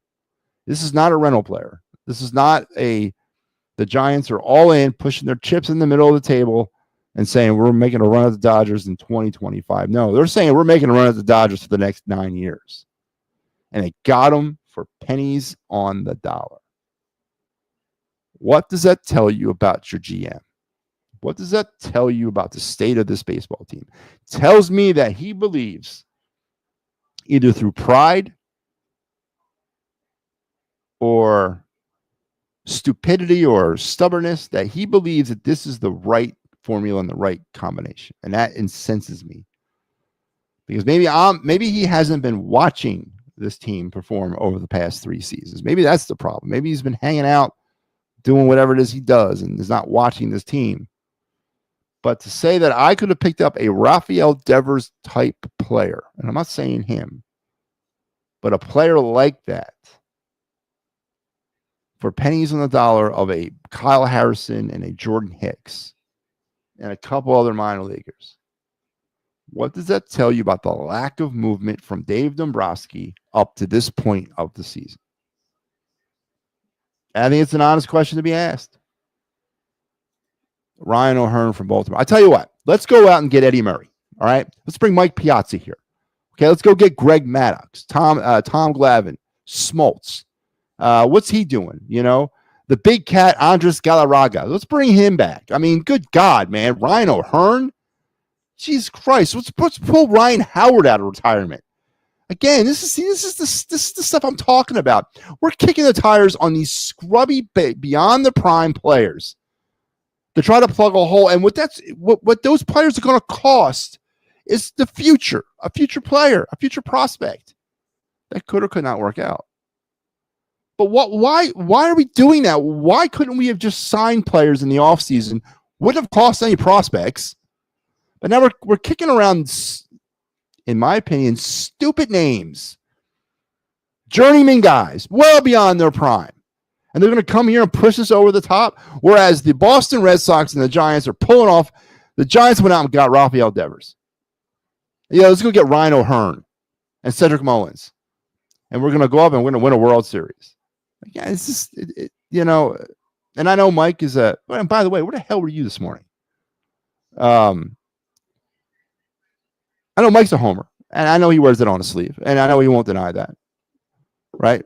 This is not a rental player. This is not the Giants are all in, pushing their chips in the middle of the table and saying we're making a run at the Dodgers in 2025. No, they're saying we're making a run at the Dodgers for the next 9 years. And they got them for pennies on the dollar. What does that tell you about your GM? What does that tell you about the state of this baseball team? It tells me that he believes, either through pride or stupidity or stubbornness, that he believes that this is the right formula and the right combination. And that incenses me. Because maybe he hasn't been watching this team perform over the past 3 seasons. Maybe that's the problem. Maybe he's been hanging out doing whatever it is he does and is not watching this team. But to say that I could have picked up a Rafael Devers type player, and I'm not saying him, but a player like that for pennies on the dollar of a Kyle Harrison and a Jordan Hicks and a couple other minor leaguers. What does that tell you about the lack of movement from Dave Dombrowski up to this point of the season? I think it's an honest question to be asked. Ryan O'Hearn from Baltimore. I tell you what, let's go out and get Eddie Murray. All right. Let's bring Mike Piazza here. Okay. Let's go get Greg Maddox, Tom Glavine, Smoltz. What's he doing? You know, the big cat, Andres Galarraga. Let's bring him back. I mean, good God, man. Ryan O'Hearn. Jesus Christ. Let's pull Ryan Howard out of retirement. Again, this is the stuff I'm talking about. We're kicking the tires on these scrubby, beyond the prime players to try to plug a hole. And what those players are going to cost is the future, a future player, a future prospect that could or could not work out. But why are we doing that? Why couldn't we have just signed players in the offseason? Wouldn't have cost any prospects. But now we're kicking around, in my opinion, stupid names. Journeyman guys, well beyond their prime. And they're going to come here and push us over the top. Whereas the Boston Red Sox and the Giants are pulling off. The Giants went out and got Rafael Devers. Yeah, let's go get Ryan O'Hearn and Cedric Mullins. And we're going to go up and we're going to win a World Series. Yeah, it's just, and I know Mike is and by the way, where the hell were you this morning? I know Mike's a homer, and I know he wears it on his sleeve, and I know he won't deny that, right?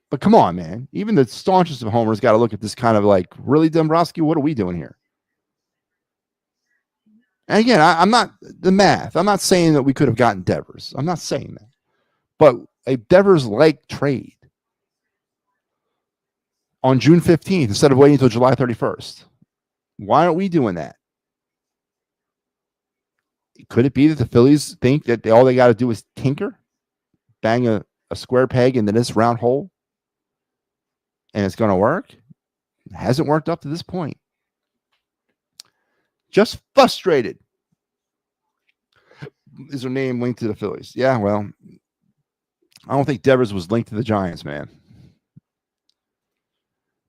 But come on, man. Even the staunchest of homers got to look at this kind of like, really, Dombrowski, what are we doing here? And again, I'm not the math. I'm not saying that we could have gotten Devers. I'm not saying that. But a Devers-like trade on June 15th instead of waiting until July 31st. Why aren't we doing that? Could it be that the Phillies think that all they got to do is tinker, bang a square peg into this round hole, and it's going to work? It hasn't worked up to this point. Just frustrated. Is her name linked to the Phillies? Yeah, well, I don't think Devers was linked to the Giants, man.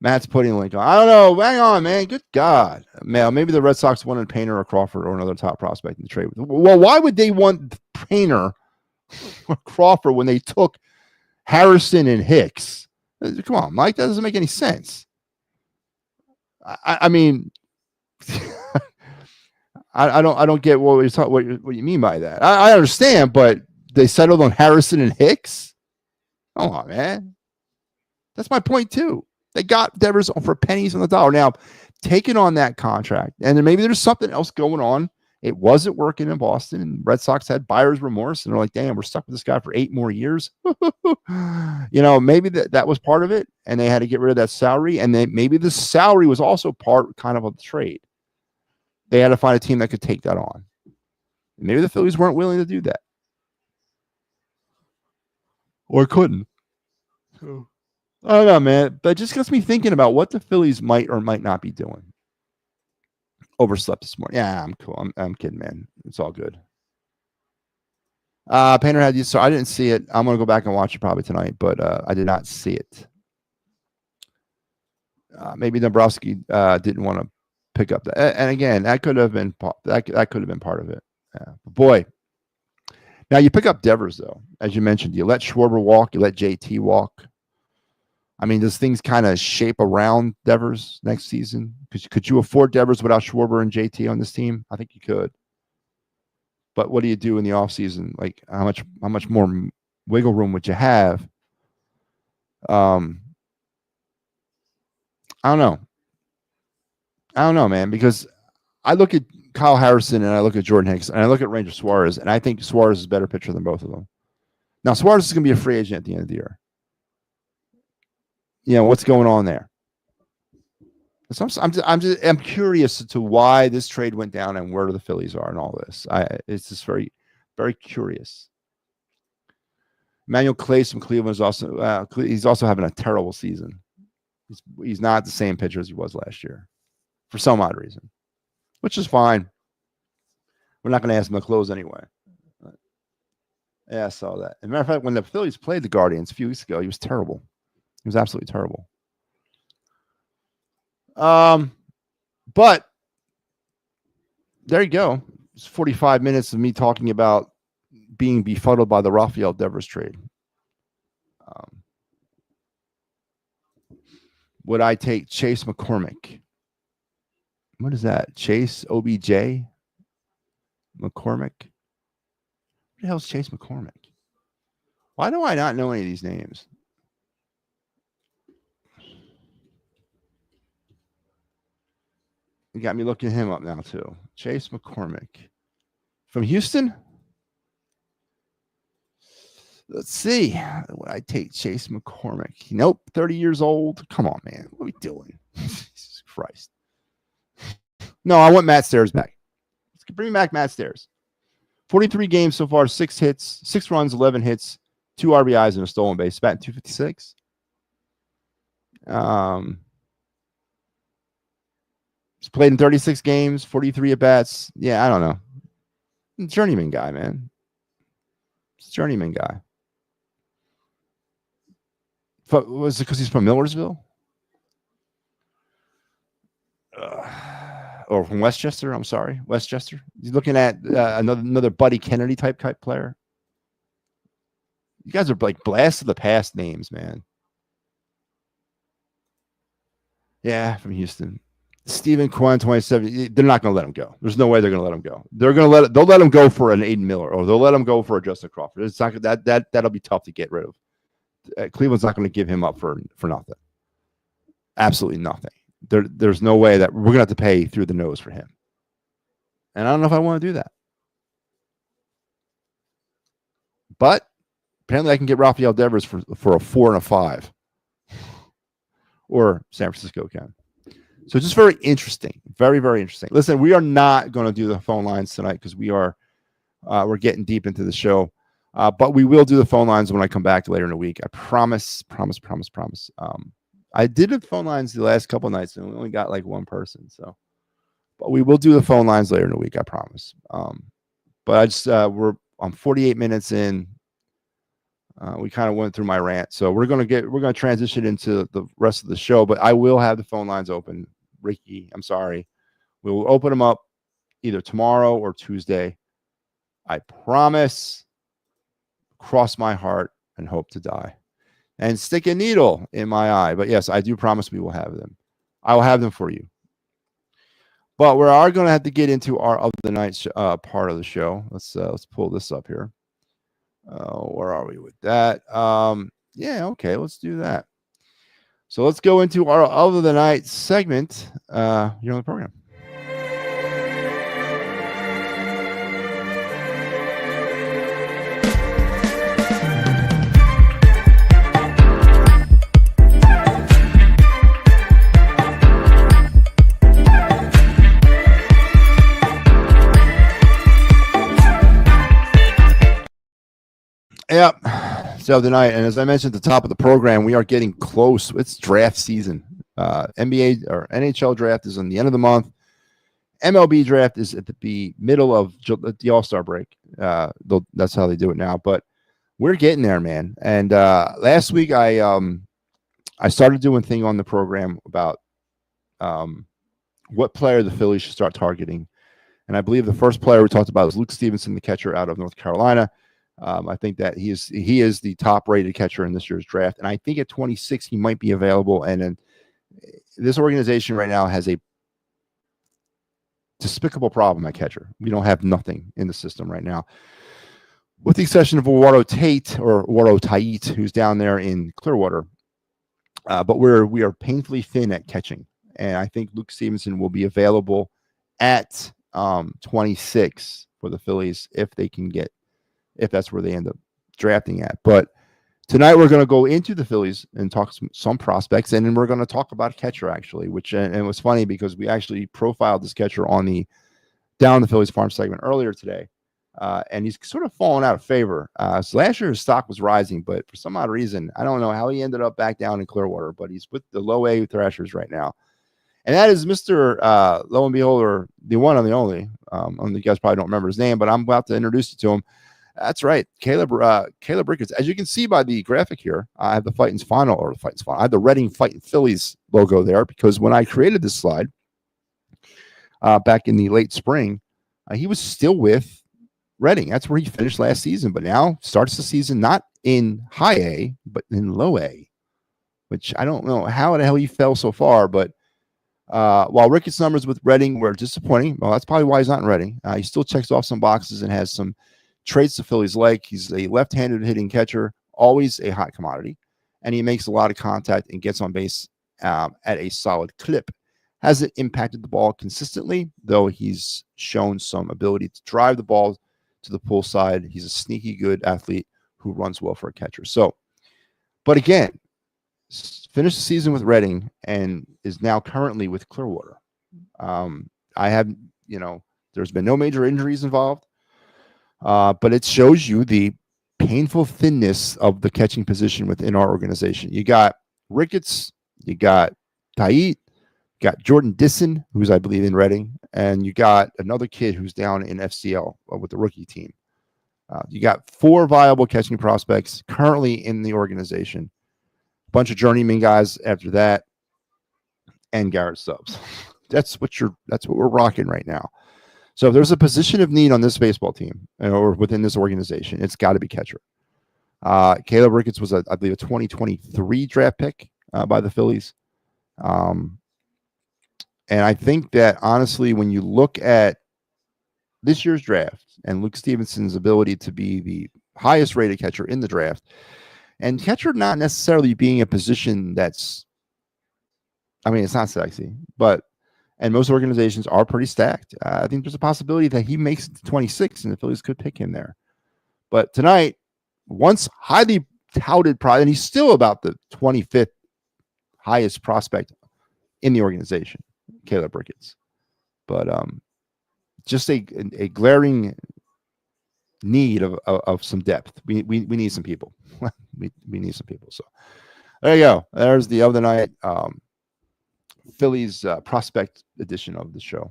Matt's putting a link on. I don't know. Hang on, man. Good God. Man, maybe the Red Sox wanted Painter or Crawford or another top prospect in the trade. Well, why would they want Painter or Crawford when they took Harrison and Hicks? Come on, Mike. That doesn't make any sense. I mean, I don't get what you mean by that. I understand, but they settled on Harrison and Hicks? Come on, man. That's my point, too. They got Devers for pennies on the dollar. Now, taking on that contract, and then maybe there's something else going on. It wasn't working in Boston, and Red Sox had buyer's remorse, and they're like, damn, we're stuck with this guy for 8 more years. Maybe that was part of it, and they had to get rid of that salary, and then maybe the salary was also part kind of the trade. They had to find a team that could take that on. Maybe the Phillies weren't willing to do that. Or couldn't. I don't know, man. But it just gets me thinking about what the Phillies might or might not be doing. Overslept this morning. Yeah, I'm cool. I'm kidding, man. It's all good. Painter had you, so I didn't see it. I'm going to go back and watch it probably tonight, but I did not see it. Maybe Dombrowski didn't want to pick up that. And again, that could have been that could have been part of it. Boy. Now you pick up Devers, though, as you mentioned. You let Schwarber walk. You let JT walk. I mean, does things kind of shape around Devers next season? Could you afford Devers without Schwarber and JT on this team? I think you could. But what do you do in the offseason? Like, how much more wiggle room would you have? I don't know, man, because I look at Kyle Harrison and I look at Jordan Hicks and I look at Ranger Suarez, and I think Suarez is a better pitcher than both of them. Now, Suarez is going to be a free agent at the end of the year. What's going on there? So I'm curious as to why this trade went down and where the Phillies are and all this. It's just very, very curious. Emmanuel Clase from Cleveland is also he's also having a terrible season. He's not the same pitcher as he was last year for some odd reason, which is fine. We're not going to ask him to close anyway. But, yeah, I saw that. As a matter of fact, when the Phillies played the Guardians a few weeks ago, he was terrible. He was absolutely terrible. But there you go. It's 45 minutes of me talking about being befuddled by the Rafael Devers trade. Would I take Chase McCormick? What is that? Chase OBJ? McCormick? What the hell is Chase McCormick? Why do I not know any of these names? You got me looking him up now, too. Chase McCormick. From Houston? Let's see. Would I take Chase McCormick? Nope. 30 years old. Come on, man. What are we doing? Jesus Christ. No, I want Matt Stairs back. Let's bring back Matt Stairs. 43 games so far, 6 hits, 6 runs, 11 hits, 2 RBIs, and a stolen base. Batting 256. He's played in 36 games, 43 at bats. Yeah, I don't know. Journeyman guy, man. It's journeyman guy. Was it because he's from Millersville? Or from Westchester? I'm sorry, Westchester. He's looking at another Buddy Kennedy type player. You guys are like blast of the past names, man. Yeah, from Houston. Stephen Quinn, 27. They're not going to let him go. There's no way they're going to let him go. They'll let him go for an Aiden Miller, or they'll let him go for a Justin Crawford. It's not that'll be tough to get rid of. Cleveland's not going to give him up for nothing. Absolutely nothing. There's no way that we're going to have to pay through the nose for him. And I don't know if I want to do that. But apparently I can get Rafael Devers for a 4 and a 5. Or San Francisco can. So just very interesting. Very, very interesting. Listen, we are not going to do the phone lines tonight because we're getting deep into the show. But we will do the phone lines when I come back later in the week. I promise. I did the phone lines the last couple of nights and we only got like one person. So, but we will do the phone lines later in the week. I promise. But I just I'm 48 minutes in. We kind of went through my rant, so we're gonna transition into the rest of the show. But I will have the phone lines open. Ricky, I'm sorry, we will open them up either tomorrow or Tuesday. I promise. Cross my heart and hope to die, and stick a needle in my eye. But yes, I do promise we will have them. I will have them for you. But we are going to have to get into our of the night part of the show. Let's pull this up here. Where are we with that? Yeah, okay, let's do that. So let's go into our of the night segment here on the program. Yep. So the night, and as I mentioned at the top of the program, we are getting close. It's draft season. NBA or NHL draft is on the end of the month. MLB draft is at the middle of the All-Star break. That's how they do it now. But we're getting there, man. And last week I started doing a thing on the program about what player the Phillies should start targeting. And I believe the first player we talked about was Luke Stevenson, the catcher out of North Carolina. I think that he is the top-rated catcher in this year's draft, and I think at 26 he might be available. And then this organization right now has a despicable problem at catcher. We don't have nothing in the system right now, with the exception of Waro Tait, who's down there in Clearwater. But we are painfully thin at catching, and I think Luke Stevenson will be available at 26 for the Phillies if that's where they end up drafting at. But tonight we're going to go into the Phillies and talk some prospects, and then we're going to talk about catcher actually, which and it was funny because we actually profiled this catcher on the Down the Phillies Farm segment earlier today, and he's sort of fallen out of favor. So last year his stock was rising, but for some odd reason, I don't know how he ended up back down in Clearwater, but he's with the low A Thrashers right now. And that is Mr. Lo and Behold, or the one and the only. You guys probably don't remember his name, but I'm about to introduce you to him. That's right, Caleb Ricketts. As you can see by the graphic here, I have the Fighting's Final. I have the Reading Fighting Phillies logo there because when I created this slide back in the late spring, he was still with Reading. That's where he finished last season, but now starts the season not in high A, but in low A, which I don't know how the hell he fell so far. But while Ricketts' numbers with Reading were disappointing, well, that's probably why he's not in Reading. He still checks off some boxes and has some traits the Phillies like. He's a left-handed hitting catcher, always a hot commodity, and he makes a lot of contact and gets on base at a solid clip. Hasn't impacted the ball consistently, though he's shown some ability to drive the ball to the pull side. He's a sneaky good athlete who runs well for a catcher. So, but again, finished the season with Reading and is now currently with Clearwater. I have, there's been no major injuries involved, but it shows you the painful thinness of the catching position within our organization. You got Ricketts, you got Tait, you got Jordan Disson, who's I believe in Reading, and you got another kid who's down in FCL with the rookie team. You got 4 viable catching prospects currently in the organization. A bunch of journeyman guys after that, and Garrett Stubbs. That's what we're rocking right now. So if there's a position of need on this baseball team or within this organization, it's got to be catcher. Caleb Ricketts was, I believe, a 2023 draft pick by the Phillies. And I think that, honestly, when you look at this year's draft and Luke Stevenson's ability to be the highest rated catcher in the draft, and catcher not necessarily being a position that's, it's not sexy, and most organizations are pretty stacked. I think there's a possibility that he makes it to 26 and the Phillies could pick him there. But tonight, once highly touted, and he's still about the 25th highest prospect in the organization, Caleb Ricketts. But just a glaring need of some depth. We need some people. we need some people. So there you go. There's the other night. Phillies prospect edition of the show.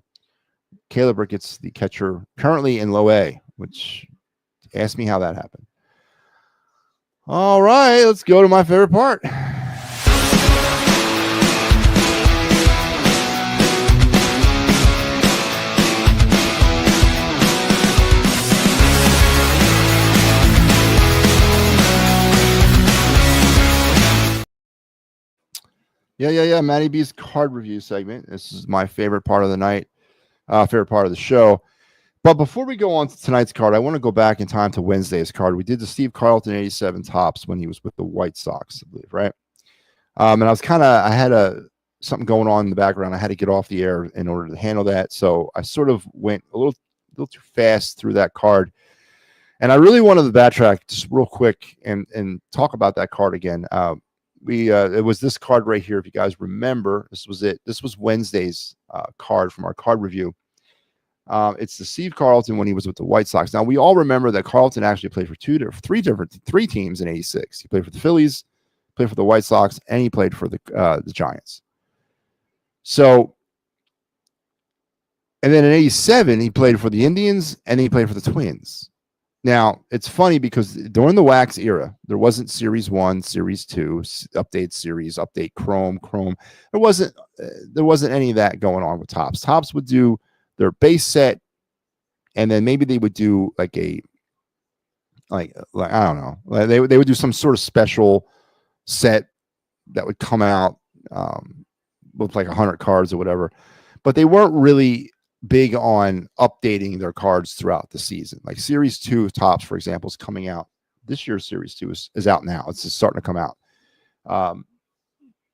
Caleb Ricketts, the catcher, currently in low A, which ask me how that happened. All right, let's go to my favorite part. Yeah. MattyB's card review segment. This is my favorite part of the night, favorite part of the show. But before we go on to tonight's card, I want to go back in time to Wednesday's card. We did the Steve Carlton 87 Topps when he was with the White Sox, I believe, right? And I had something going on in the background. I had to get off the air in order to handle that. So I sort of went a little too fast through that card. And I really wanted to backtrack just real quick and talk about that card again. It was this card right here. If you guys remember, this was it. This was Wednesday's card from our card review. It's the Steve Carlton when he was with the White Sox. Now, we all remember that Carlton actually played for three teams in '86. He played for the Phillies, played for the White Sox, and he played for the Giants. So, and then in '87, he played for the Indians and he played for the Twins. Now, it's funny because during the Wax era, there wasn't Series 1, Series 2, Update Series, Update Chrome. There wasn't any of that going on with Topps. Topps would do their base set, and then maybe they would do like I don't know. They would do some sort of special set that would come out with like 100 cards or whatever. But they weren't really big on updating their cards throughout the season. Like Series 2 of Topps, for example, is coming out. This year's Series 2 is out now. It's just starting to come out.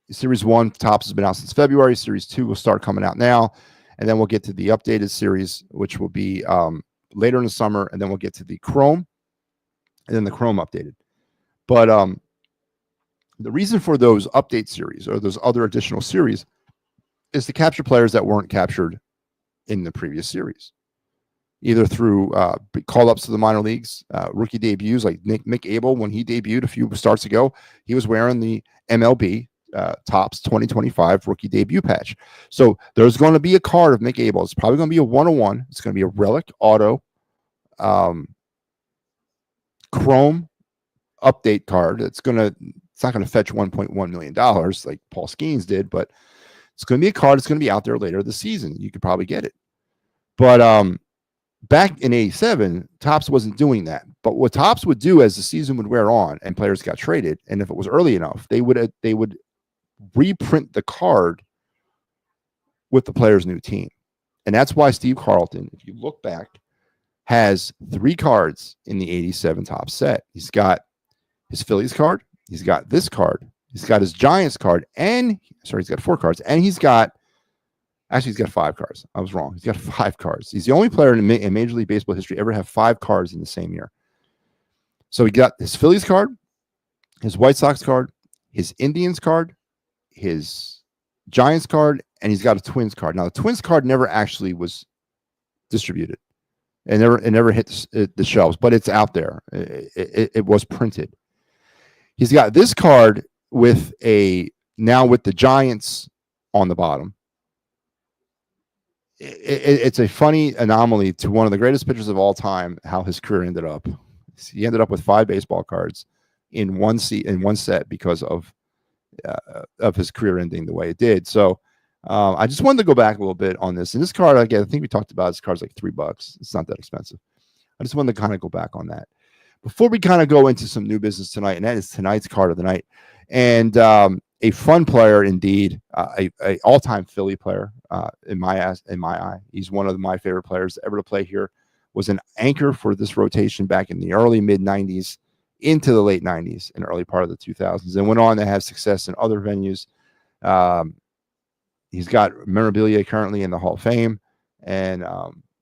Series 1 Topps has been out since February. Series 2 will start coming out now. And then we'll get to the updated series, which will be later in the summer. And then we'll get to the Chrome, and then the Chrome updated. But the reason for those update series or those other additional series is to capture players that weren't captured in the previous series, either through call-ups to the minor leagues, rookie debuts like Mick Abel. When he debuted a few starts ago, he was wearing the MLB Topps 2025 rookie debut patch. So there's going to be a card of Mick Abel. It's probably going to be a 101. It's going to be a relic auto Chrome update card. It's not going to fetch $1.1 million like Paul Skeens did, but it's going to be a card. It's going to be out there later this season. You could probably get it. But back in '87, Topps wasn't doing that. But what Topps would do as the season would wear on and players got traded, and if it was early enough, they would reprint the card with the player's new team. And that's why Steve Carlton, if you look back, has 3 cards in the '87 Topps set. He's got his Phillies card. He's got this card. He's got his Giants card. He's got 4 cards. And he's got 5 cards. I was wrong. He's got 5 cards. He's the only player in Major League Baseball history ever have 5 cards in the same year. So he got his Phillies card, his White Sox card, his Indians card, his Giants card, and he's got a Twins card. Now the Twins card never actually was distributed. It never hit the shelves, but it's out there. It was printed. He's got this card with the Giants on the bottom. It's a funny anomaly to one of the greatest pitchers of all time, how his career ended up. He ended up with 5 baseball cards in one set because of his career ending the way it did. So I just wanted to go back a little bit on this. And this card, again, I think we talked about this card's like $3. It's not that expensive. I just wanted to kind of go back on that before we kind of go into some new business tonight. And that is tonight's card of the night. And a fun player indeed, a all-time Philly player in my eye. He's one of my favorite players ever to play here. Was an anchor for this rotation back in the early mid 90s into the late 90s and early part of the 2000s, and went on to have success in other venues. He's got memorabilia currently in the Hall of Fame, and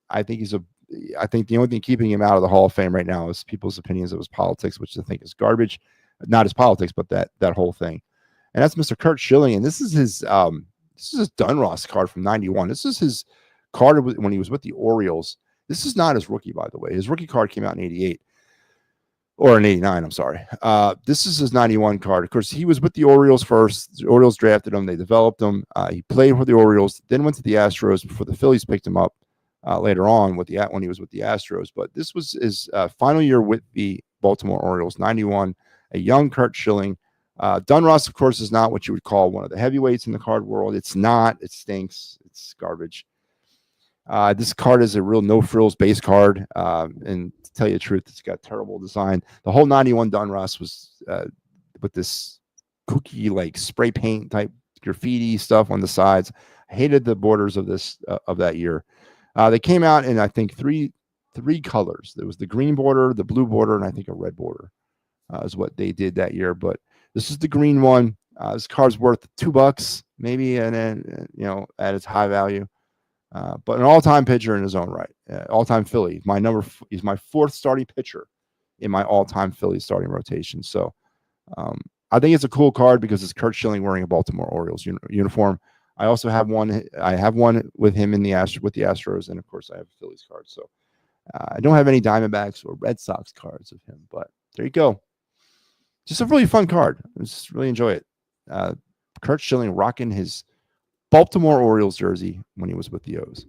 I think the only thing keeping him out of the Hall of Fame right now is people's opinions of his politics, which I think is garbage. Not his politics, but that whole thing. And that's Mr. Curt Schilling, and this is his Dunross card from '91. This is his card when he was with the Orioles. This is not his rookie, by the way. His rookie card came out in '88 or in '89. I'm sorry. This is his '91 card. Of course, he was with the Orioles first. The Orioles drafted him. They developed him. He played for the Orioles, then went to the Astros before the Phillies picked him up later on when he was with the Astros. But this was his final year with the Baltimore Orioles, '91. A young Curt Schilling. Dunross, of course, is not what you would call one of the heavyweights in the card world. It's not. It stinks. It's garbage. This card is a real no-frills base card. And to tell you the truth, it's got terrible design. The whole '91 Dunross was with this kooky, like spray paint type graffiti stuff on the sides. I hated the borders of this of that year. They came out in, I think, three colors. There was the green border, the blue border, and I think a red border is what they did that year. But this is the green one. This card's worth $2 maybe, and then at its high value. But an all-time pitcher in his own right, all-time Philly. He's my 4th starting pitcher in my all-time Philly starting rotation. So I think it's a cool card because it's Curt Schilling wearing a Baltimore Orioles uniform. I also have one. I have one with him with the Astros, and of course I have a Phillies card. So I don't have any Diamondbacks or Red Sox cards of him, but there you go. Just a really fun card. I just really enjoy it. Curt Schilling rocking his Baltimore Orioles jersey when he was with the O's.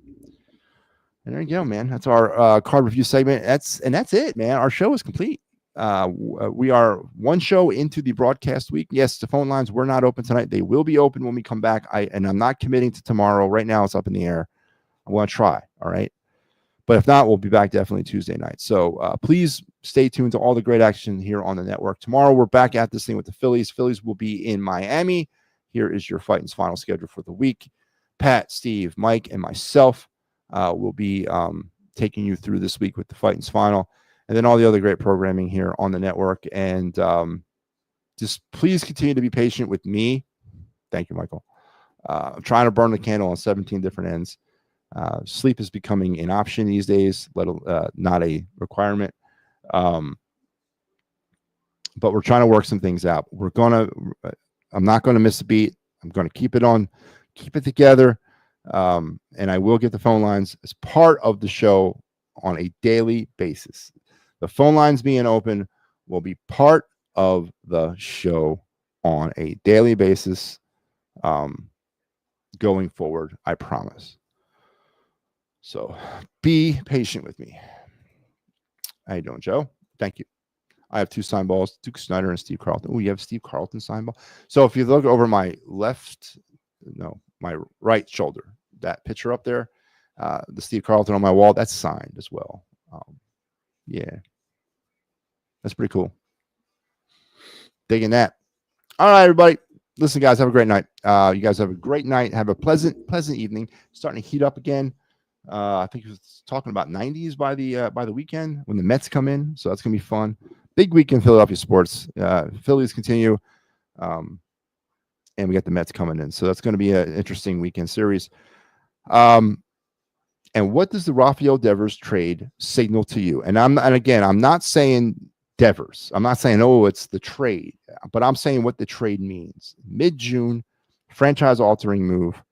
And there you go, man. That's our card review segment. That's it, man. Our show is complete. We are one show into the broadcast week. Yes, the phone lines were not open tonight. They will be open when we come back. I'm not committing to tomorrow. Right now, it's up in the air. I want to try. All right. But if not, we'll be back definitely Tuesday night. So please stay tuned to all the great action here on the network. Tomorrow, we're back at this thing with the Phillies. Phillies will be in Miami. Here is your Fighting's final schedule for the week. Pat, Steve, Mike, and myself will be taking you through this week with the Fighting's final, and then all the other great programming here on the network. And just please continue to be patient with me. Thank you, Michael. I'm trying to burn the candle on 17 different ends. Sleep is becoming an option these days, not a requirement. But we're trying to work some things out. I'm not going to miss a beat. I'm going to keep it together. And I will get the phone lines as part of the show on a daily basis. The phone lines being open will be part of the show on a daily basis going forward, I promise. So be patient with me. How you doing, Joe? Thank you. I have 2 signed balls, Duke Snyder and Steve Carlton. Oh, you have Steve Carlton signed ball. So if you look over my right shoulder, that picture up there, the Steve Carlton on my wall, that's signed as well. Yeah, that's pretty cool. Digging that. All right, everybody. Listen, guys, have a great night. You guys have a great night. Have a pleasant evening. Starting to heat up again. I think he was talking about 90s by the weekend when the Mets come in. So that's gonna be fun. Big week in Philadelphia sports. Phillies continue, and we got the Mets coming in. So that's going to be an interesting weekend series. And what does the Rafael Devers trade signal to you? And again, I'm not saying Devers. I'm not saying, oh, it's the trade, but I'm saying what the trade means. Mid-June, franchise-altering move.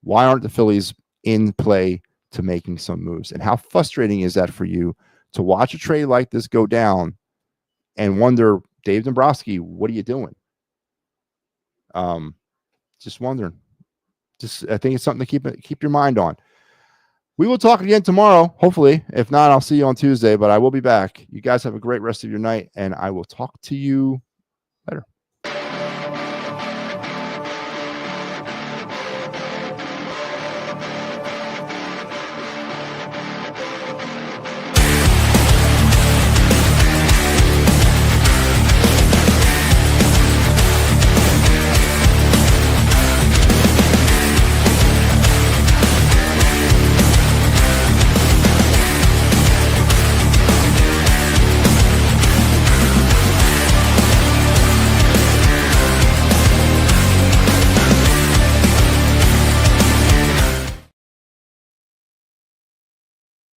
Why aren't the Phillies in play to making some moves? And how frustrating is that for you to watch a trade like this go down and wonder, Dave Dombrowski, what are you doing? Just wondering. I think it's something to keep your mind on. We will talk again tomorrow, hopefully. If not, I'll see you on Tuesday, but I will be back. You guys have a great rest of your night, and I will talk to you